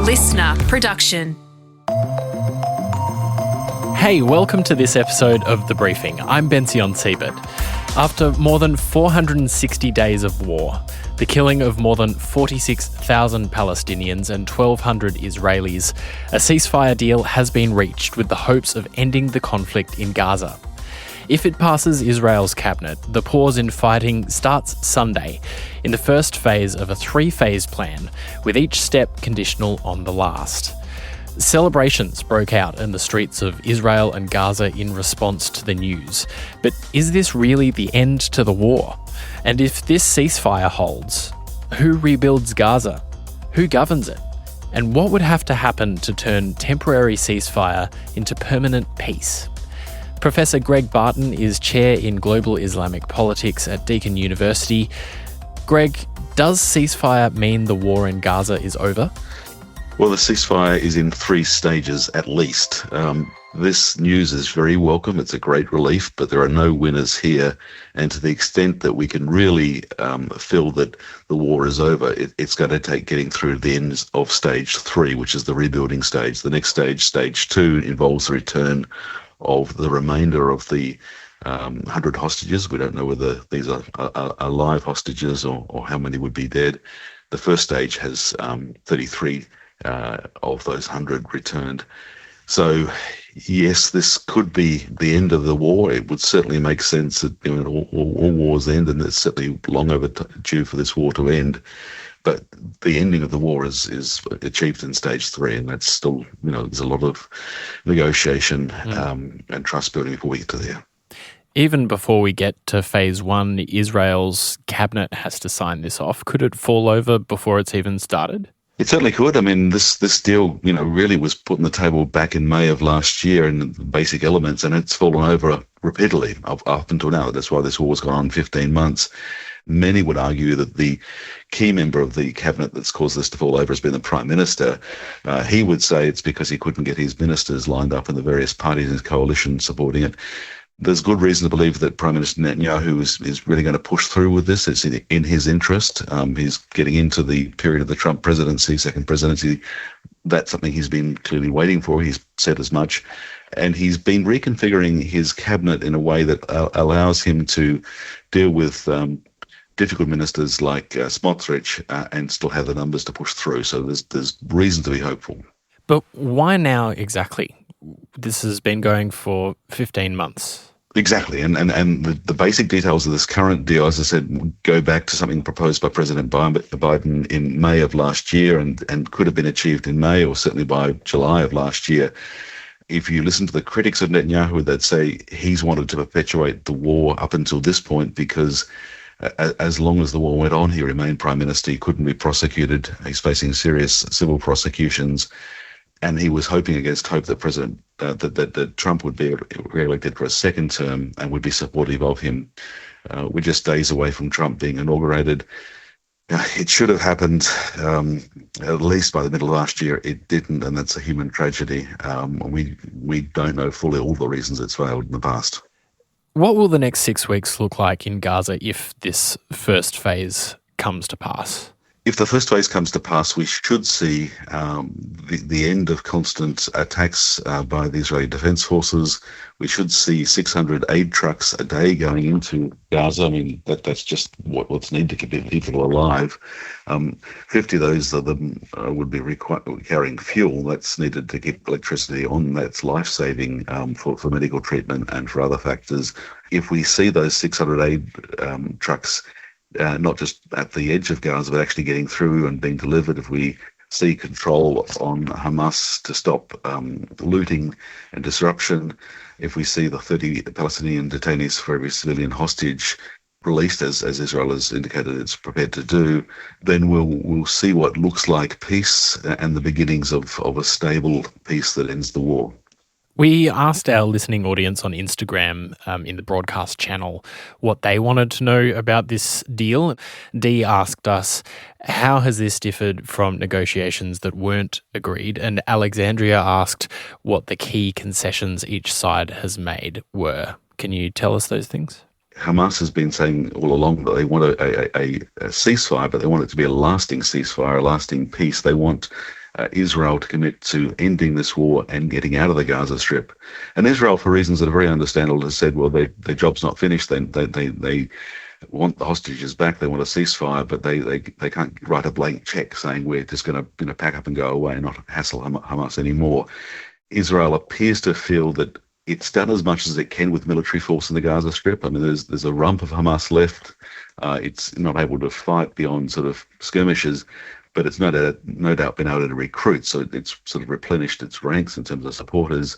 listener production. Hey, welcome to this episode of The Briefing. I'm Bension Siebert. After more than 460 days of war, the killing of more than 46,000 Palestinians and 1,200 Israelis, a ceasefire deal has been reached with the hopes of ending the conflict in Gaza. If it passes Israel's cabinet, the pause in fighting starts Sunday in the first phase of a three-phase plan, with each step conditional on the last. Celebrations broke out in the streets of Israel and Gaza in response to the news. But is this really the end to the war? And if this ceasefire holds, who rebuilds Gaza? Who governs it? And what would have to happen to turn temporary ceasefire into permanent peace? Professor Greg Barton is Chair in Global Islamic Politics at Deakin University. Greg, does ceasefire mean the war in Gaza is over? Well, the ceasefire is in 3 stages at least. This news is very welcome. It's a great relief, but there are no winners here. And to the extent that we can really feel that the war is over, it's going to take getting through the end of stage 3, which is the rebuilding stage. The next stage, stage 2, involves the return of the remainder of the 100 hostages. We don't know whether these are live hostages or how many would be dead. The first stage has 33 of those 100 returned. So, yes, this could be the end of the war. It would certainly make sense that all wars end, and it's certainly long overdue for this war to end. But the ending of the war is achieved in stage 3, and that's still, there's a lot of negotiation and trust building before we get to there. Even before we get to phase 1, Israel's cabinet has to sign this off. Could it fall over before it's even started? It certainly could. I mean, this deal, really was put on the table back in May of last year in the basic elements, and it's fallen over repeatedly up until now. That's why this war's gone on 15 months. Many would argue that the key member of the cabinet that's caused this to fall over has been the Prime Minister. He would say it's because he couldn't get his ministers lined up in the various parties in his coalition supporting it. There's good reason to believe that Prime Minister Netanyahu is really going to push through with this. It's in his interest. He's getting into the period of the Trump presidency, second presidency. That's something he's been clearly waiting for. He's said as much. And he's been reconfiguring his cabinet in a way that allows him to deal with difficult ministers like Smotrich and still have the numbers to push through. So there's reason to be hopeful. But why now exactly? This has been going for 15 months. Exactly, and the basic details of this current deal, as I said, go back to something proposed by President Biden in May of last year and could have been achieved in May or certainly by July of last year. If you listen to the critics of Netanyahu, they'd say he's wanted to perpetuate the war up until this point because as long as the war went on, he remained Prime Minister. He couldn't be prosecuted. He's facing serious civil prosecutions. And he was hoping against hope that that Trump would be re-elected for a second term and would be supportive of him. We're just days away from Trump being inaugurated. It should have happened at least by the middle of last year. It didn't, and that's a human tragedy. We don't know fully all the reasons it's failed in the past. What will the next 6 weeks look like in Gaza if this first phase comes to pass? If the first phase comes to pass, we should see the end of constant attacks by the Israeli Defense Forces. We should see 600 aid trucks a day going into Gaza. I mean, that's just what's needed to keep people alive. 50 of those of them would be carrying fuel that's needed to keep electricity on. That's life-saving for medical treatment and for other factors. If we see those 600 aid trucks not just at the edge of Gaza, but actually getting through and being delivered, if we see control on Hamas to stop looting and disruption, if we see the 30 Palestinian detainees for every civilian hostage released, as Israel has indicated it's prepared to do, then we'll see what looks like peace and the beginnings of a stable peace that ends the war. We asked our listening audience on Instagram in the broadcast channel what they wanted to know about this deal. Dee asked us, how has this differed from negotiations that weren't agreed? And Alexandria asked what the key concessions each side has made were. Can you tell us those things? Hamas has been saying all along that they want a ceasefire, but they want it to be a lasting ceasefire, a lasting peace. They want Israel to commit to ending this war and getting out of the Gaza Strip. And Israel, for reasons that are very understandable, has said, well, their job's not finished. They want the hostages back. They want a ceasefire, but they can't write a blank check saying we're just going to pack up and go away and not hassle Hamas anymore. Israel appears to feel that it's done as much as it can with military force in the Gaza Strip. I mean, there's a rump of Hamas left. It's not able to fight beyond sort of skirmishes, but it's no doubt been able to recruit. So it's sort of replenished its ranks in terms of supporters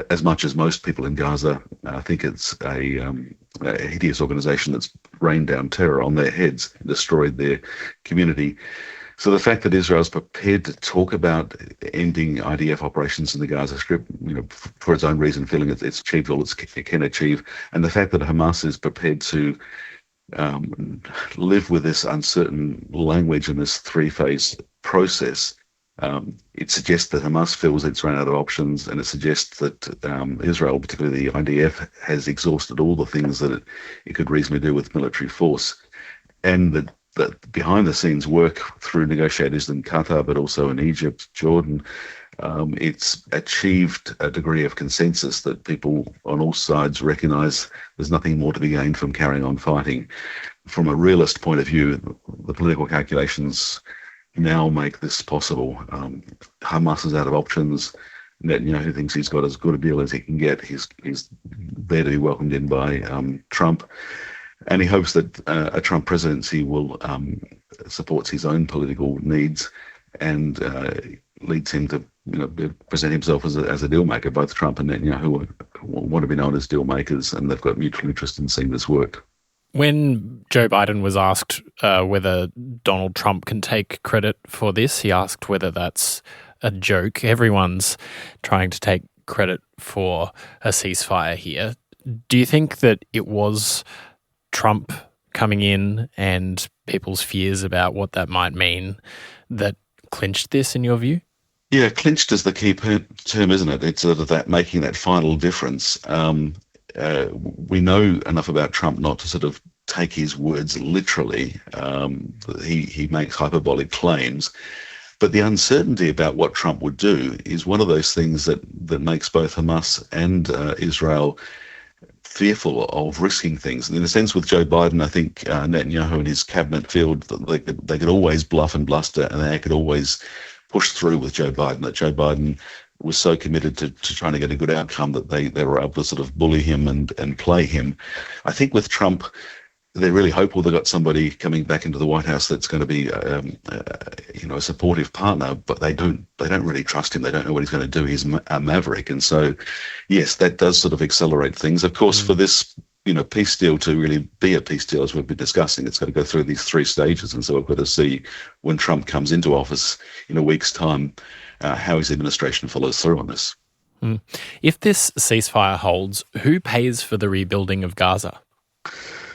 as much as most people in Gaza. I think it's a hideous organization that's rained down terror on their heads, destroyed their community. So the fact that Israel is prepared to talk about ending IDF operations in the Gaza Strip, for its own reason, feeling it's achieved all it can achieve, and the fact that Hamas is prepared to live with this uncertain language and this three-phase process, it suggests that Hamas feels it's run out of options, and it suggests that Israel, particularly the IDF, has exhausted all the things that it could reasonably do with military force, and that behind the scenes work through negotiators in Qatar, but also in Egypt, Jordan, it's achieved a degree of consensus that people on all sides recognize there's nothing more to be gained from carrying on fighting. From a realist point of view, the political calculations now make this possible. Hamas is out of options. Netanyahu thinks he's got as good a deal as he can get. He's there to be welcomed in by Trump. And he hopes that a Trump presidency will support his own political needs and leads him to present himself as a deal maker. Both Trump and Netanyahu want to be known as deal makers, and they've got mutual interest in seeing this work. When Joe Biden was asked whether Donald Trump can take credit for this, he asked whether that's a joke. Everyone's trying to take credit for a ceasefire here. Do you think that it was Trump coming in and people's fears about what that might mean that clinched this, in your view? Yeah, clinched is the key term, isn't it? It's sort of that making that final difference. We know enough about Trump not to sort of take his words literally. He makes hyperbolic claims, but the uncertainty about what Trump would do is one of those things that makes both Hamas and Israel fearful of risking things. And in a sense, with Joe Biden, I think Netanyahu and his cabinet feel that they could always bluff and bluster, and they could always push through with Joe Biden, that Joe Biden was so committed to trying to get a good outcome that they were able to sort of bully him and play him. I think with Trump, they're really hopeful they've got somebody coming back into the White House that's going to be a supportive partner, but they don't really trust him. They don't know what he's going to do. He's a maverick. And so, yes, that does sort of accelerate things. Of course, for this peace deal to really be a peace deal, as we've been discussing, it's got to go through these three stages. And so we've got to see when Trump comes into office in a week's time, how his administration follows through on this. If this ceasefire holds, who pays for the rebuilding of Gaza?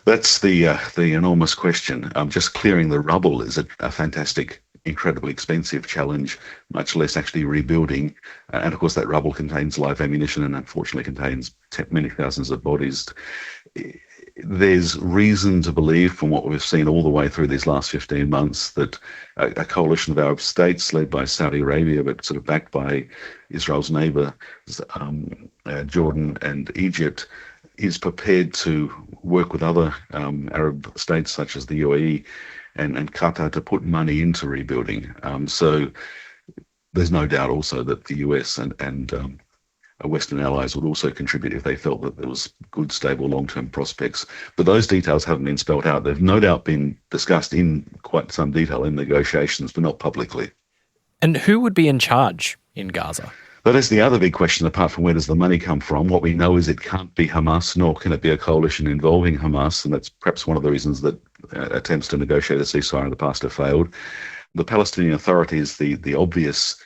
That's the enormous question. Just clearing the rubble is a fantastic, incredibly expensive challenge, much less actually rebuilding. And of course, that rubble contains live ammunition and unfortunately contains many thousands of bodies. There's reason to believe, from what we've seen all the way through these last 15 months, that a coalition of Arab states led by Saudi Arabia, but sort of backed by Israel's neighbour, Jordan and Egypt, is prepared to work with other Arab states such as the UAE and Qatar to put money into rebuilding. So there's no doubt also that the US and Western allies would also contribute if they felt that there was good, stable, long-term prospects. But those details haven't been spelled out. They've no doubt been discussed in quite some detail in negotiations, but not publicly. And who would be in charge in Gaza? That is the other big question, apart from where does the money come from. What we know is it can't be Hamas, nor can it be a coalition involving Hamas, and that's perhaps one of the reasons that attempts to negotiate a ceasefire in the past have failed. The Palestinian Authority is the obvious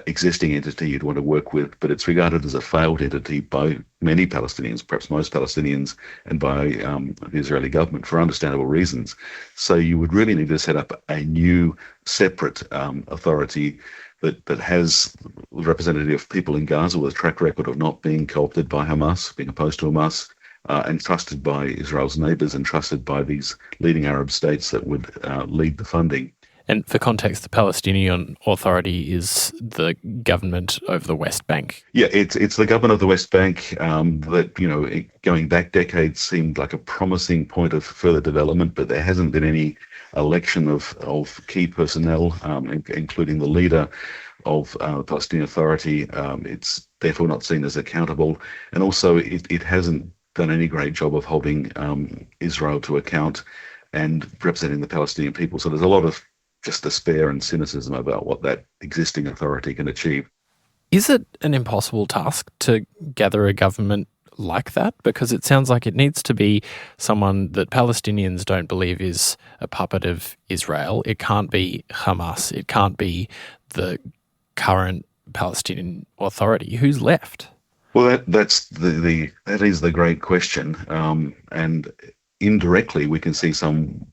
existing entity you'd want to work with, but it's regarded as a failed entity by many Palestinians, perhaps most Palestinians, and by the Israeli government for understandable reasons. So you would really need to set up a new, separate authority that has representative people in Gaza with a track record of not being co-opted by Hamas, being opposed to Hamas, and trusted by Israel's neighbours and trusted by these leading Arab states that would lead the funding. And for context, the Palestinian Authority is the government over the West Bank. Yeah, it's the government of the West Bank that, going back decades seemed like a promising point of further development, but there hasn't been any election of key personnel, including the leader of the Palestinian Authority. It's therefore not seen as accountable. And also it hasn't done any great job of holding Israel to account and representing the Palestinian people. So there's a lot of just despair and cynicism about what that existing authority can achieve. Is it an impossible task to gather a government like that? Because it sounds like it needs to be someone that Palestinians don't believe is a puppet of Israel. It can't be Hamas. It can't be the current Palestinian Authority. Who's left? Well, that is the great question, and indirectly we can see some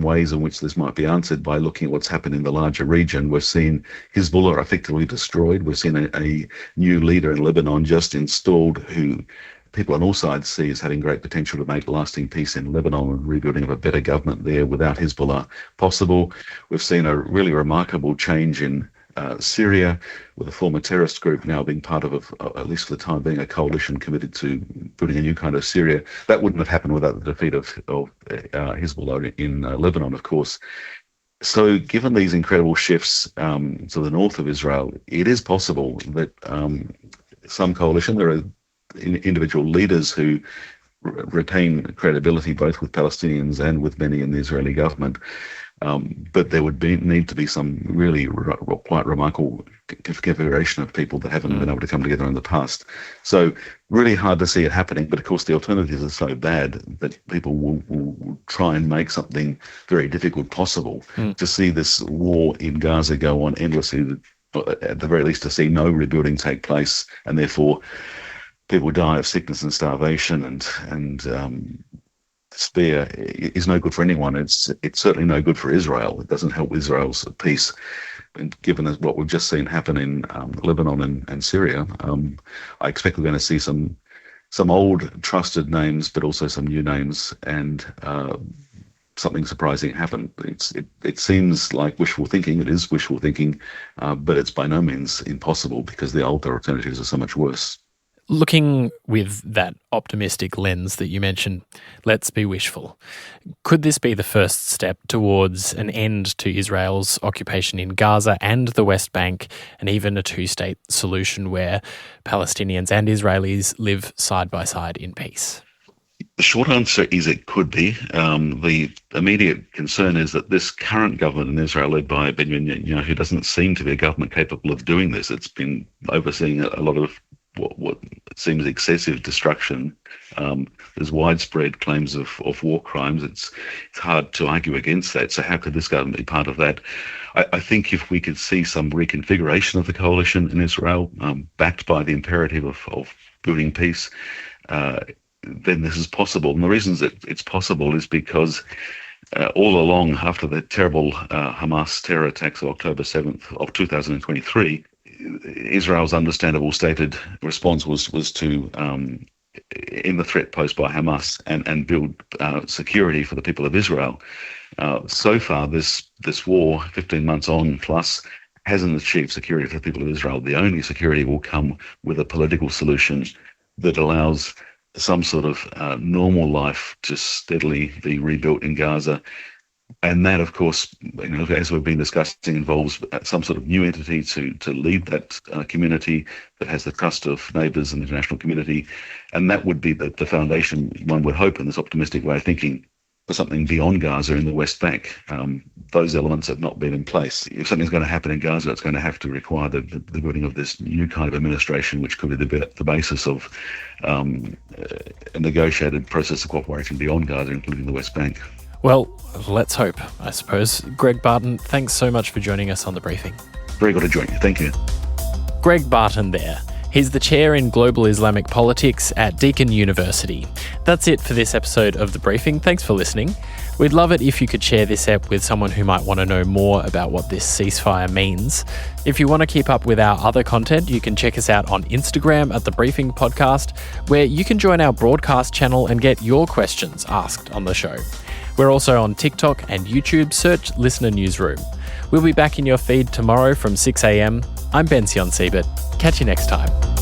ways in which this might be answered by looking at what's happened in the larger region. We've seen Hezbollah effectively destroyed. We've seen a new leader in Lebanon just installed, who people on all sides see as having great potential to make lasting peace in Lebanon and rebuilding of a better government there without Hezbollah possible. We've seen a really remarkable change in Syria, with a former terrorist group now being part of, at least for the time being, a coalition committed to building a new kind of Syria. That wouldn't have happened without the defeat of Hezbollah in Lebanon, of course. So given these incredible shifts to the north of Israel, it is possible that some coalition, there are individual leaders who retain credibility both with Palestinians and with many in the Israeli government. But there would need to be some really quite remarkable configuration of people that haven't been able to come together in the past. So really hard to see it happening. But of course, the alternatives are so bad that people will try and make something very difficult possible. To see this war in Gaza go on endlessly, at the very least to see no rebuilding take place, and therefore people die of sickness and starvation and despair, is no good for anyone. It's certainly no good for Israel. It doesn't help Israel's peace. And given what we've just seen happen in Lebanon and Syria, I expect we're going to see some old trusted names, but also some new names, and something surprising happen. It seems like wishful thinking. It is wishful thinking, but it's by no means impossible, because the older alternatives are so much worse. Looking with that optimistic lens that you mentioned, let's be wishful. Could this be the first step towards an end to Israel's occupation in Gaza and the West Bank, and even a two-state solution where Palestinians and Israelis live side by side in peace? The short answer is it could be. The immediate concern is that this current government in Israel, led by Benjamin Netanyahu, doesn't seem to be a government capable of doing this. It's been overseeing a lot of what seems excessive destruction. There's widespread claims of war crimes. It's hard to argue against that. So how could this government be part of that? I think if we could see some reconfiguration of the coalition in Israel, backed by the imperative of building peace, then this is possible. And the reasons that it's possible is because all along, after the terrible Hamas terror attacks of October 7th of 2023, Israel's understandable stated response was to in the threat posed by Hamas and build security for the people of Israel. So far, this war, 15 months on plus, hasn't achieved security for the people of Israel. The only security will come with a political solution that allows some sort of normal life to steadily be rebuilt in Gaza. And that, of course, as we've been discussing, involves some sort of new entity to lead that community that has the trust of neighbours and the international community. And that would be the foundation, one would hope, in this optimistic way of thinking, for something beyond Gaza in the West Bank. Those elements have not been in place. If something's going to happen in Gaza, it's going to have to require the building of this new kind of administration, which could be the basis of a negotiated process of cooperation beyond Gaza, including the West Bank. Well, let's hope, I suppose. Greg Barton, thanks so much for joining us on The Briefing. Very good to join you. Thank you. Greg Barton there. He's the chair in Global Islamic Politics at Deakin University. That's it for this episode of The Briefing. Thanks for listening. We'd love it if you could share this ep with someone who might want to know more about what this ceasefire means. If you want to keep up with our other content, you can check us out on Instagram at The Briefing Podcast, where you can join our broadcast channel and get your questions asked on the show. We're also on TikTok and YouTube. Search Listener Newsroom. We'll be back in your feed tomorrow from 6 a.m. I'm Bension Siebert. Catch you next time.